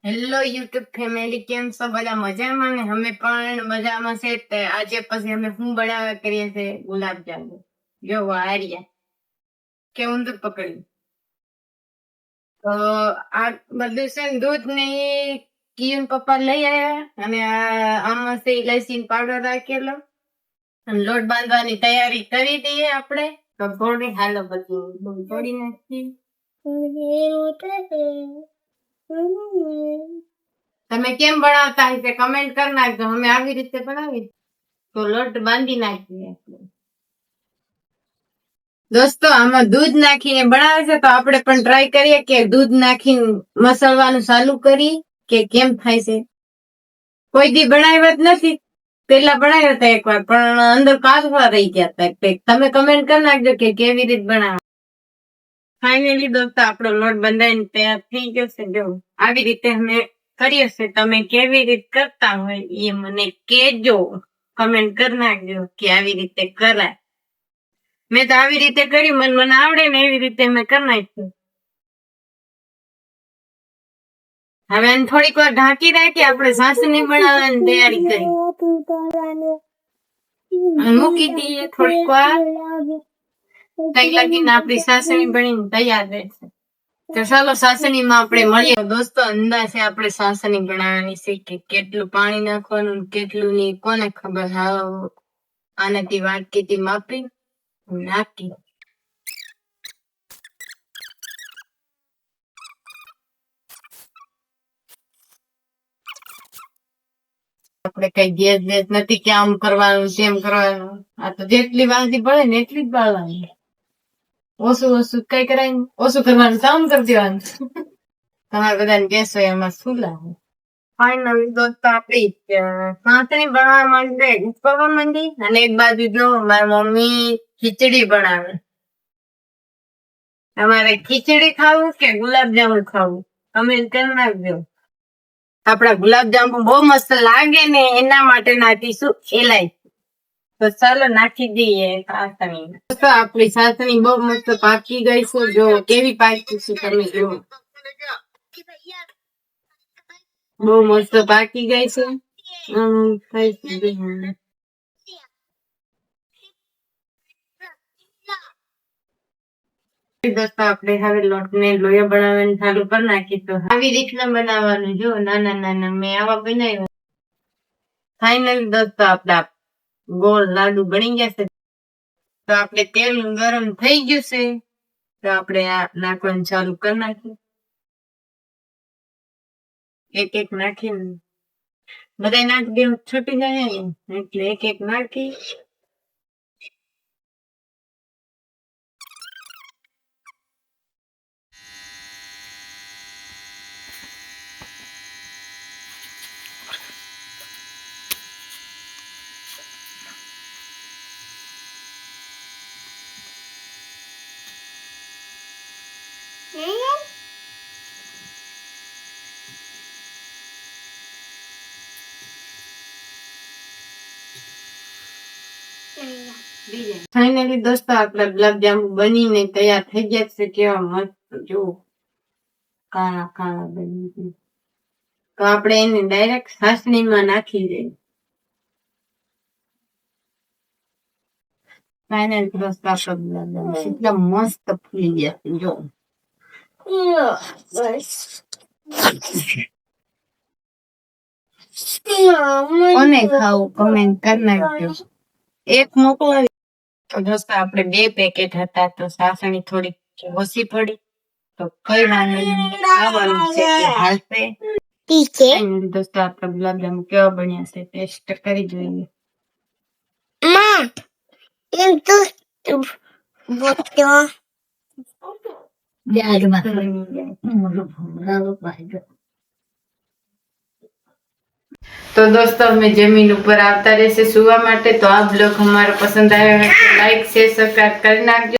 Hello YouTube family, કેમ છો બધા? મજામાં ને? અમે પણ મજામાં છે. તે આજે પછી અમે શું બનાવવા કરીએ છે? ગુલાબ જાંબુ. જો હાર્યા કેવું દૂધ પકડ્યું. તો આ બધું છે ને, દૂધ ને કિયન પપ્પા લઈ આવ્યા અને આમાં છે ઇલાયચી પાવડર રાખેલો અને લોટ બાંધવાની તૈયારી કરી દઈએ આપણે. તો થોડી હાલો બધું થોડી નાખી. તમે કેમ બનાવતા હશે કમેન્ટ કરી નાખજો. અમે આવી રીતે બનાવી તો લોટ બાંધી નાખીએ. દોસ્તો આમાં દૂધ નાખીને બનાવે છે, તો આપણે પણ ટ્રાય કરીએ કે દૂધ નાખીને મસળવાનું ચાલુ કરી કે કેમ થાય છે. કોઈ દી બનાવ્યા જ નથી. પેલા બનાવ્યા હતા એકવાર, પણ અંદર કાચવા રહી ગયા હતા. તમે કમેન્ટ કરી નાખજો કે કેવી રીતે બનાવે. ફાઇનલી દોસ્તો આપણો લોટ બંધાઈને તૈયાર થઈ ગયો છે. જો આવી રીતે અમે કરીએ છે. તમે કેવી રીતે કરતા હોય એ મને કહેજો, કમેન્ટ કરી નાખજો કે આવી રીતે કરાય. મેં તો આવી રીતે કર્યું, મને આવડે ને એવી રીતે મેં કરી નાખ્યું. હવે થોડીક વાર ઢાંકી રાખી આપણે સાસની બનાવવાની તૈયારી કરી મૂકી દઈએ. થોડીક વાર કઈ લાગીને આપણી સાસણી બનીને તૈયાર રહેશે. તો ચાલો સાસણી માં આપણે મળીએ. દોસ્તો અંદાજે આપણે સાસણી બનાવવાની છે કે કેટલું પાણી નાખવાનું કેટલું નહીં કોને ખબર. હા, આનાથી વાટકીથી માપી નાખી. આપણે કઈ ગેસ બેસ નથી કે આમ કરવાનું તેમ કરવાનું. આ તો જેટલી વાંધી પડે ને એટલી જ બાળવાની. ઓછું કઈ કરાય, ઓછું કરવાનું કામ કરી દેવાનું. તમારે બધાને ગેસ હોય એમાં શું લાગે. ફાઇનલી દોસ્તો આપડી સાસણી બનાવવા માંડે કરવા માંડી અને એક બાજુ જો મારી મમ્મી ખીચડી બનાવે. તમારે ખીચડી ખાવું કે ગુલાબજાંબુ ખાવું કમેન્ટ કરી નાખજો. આપડા ગુલાબજાંબુ બહુ મસ્ત લાગે ને એના માટે નાખીશું ઇલાયચી. તો ચાલો નાખી દઈએ સાસણી. આપણી સાસણી બહુ મસ્ત પાકી ગઈ છે. જો કેવી પાકી છે તમે જુઓ. બહુ મસ્ત પાકી ગઈ છે. દોસ્તો આપણે હવે લોટ ને લોયા બનાવવાનું ચાલુ કરી નાખી. તો આવી રીતના બનાવવાનું. જો નાના નાના મેં આવા બનાવ્યા. ફાઇનલી દોસ્તો આપડા ગોળ લાડુ બની ગયા છે. તો આપણે તેલ ગરમ થઈ ગયું છે. તો આપણે આ નાખવાનું ચાલુ કરી નાખીએ. એક એક નાખીને બધા નાખી દેવું છૂટી જાય ને એટલે એક એક નાખી. ફાઇનલી દોસ્તો આપડા ગુલાબજાંબુ બનીને તૈયાર થઈ ગયા છે. કેવા મસ્ત જો કાળા કાળા બની ગયા. તો આપણે એને ડાયરેક્ટ સાસણીમાં નાખી દઈએ. ફાઇનલી દોસ્તો આપડા ગુલાબજાંબુ એટલા મસ્ત ફૂલી ગયા છે. જો કોને ખાવું કમેન્ટ કરી નાખજો. એક મોકલાવી. તો દોસ્તો આપણે 2 પેકેટ હતા તો સાસણી થોડી ઓછી પડી. તો કઈ ખાવાનું છે હાલશે. દોસ્તો આપણા ગુલાબજાંબુ કેવા બન્યા છે ટેસ્ટ કરી જોઈએ. તો દોસ્તો અમે જમીન ઉપર આવતા રહેશે સુવા માટે. તો આ બ્લોગ અમારો પસંદ આવ્યો હોય તો લાઈક શેર સબસ્ક્રાઇબ કરી નાખજો.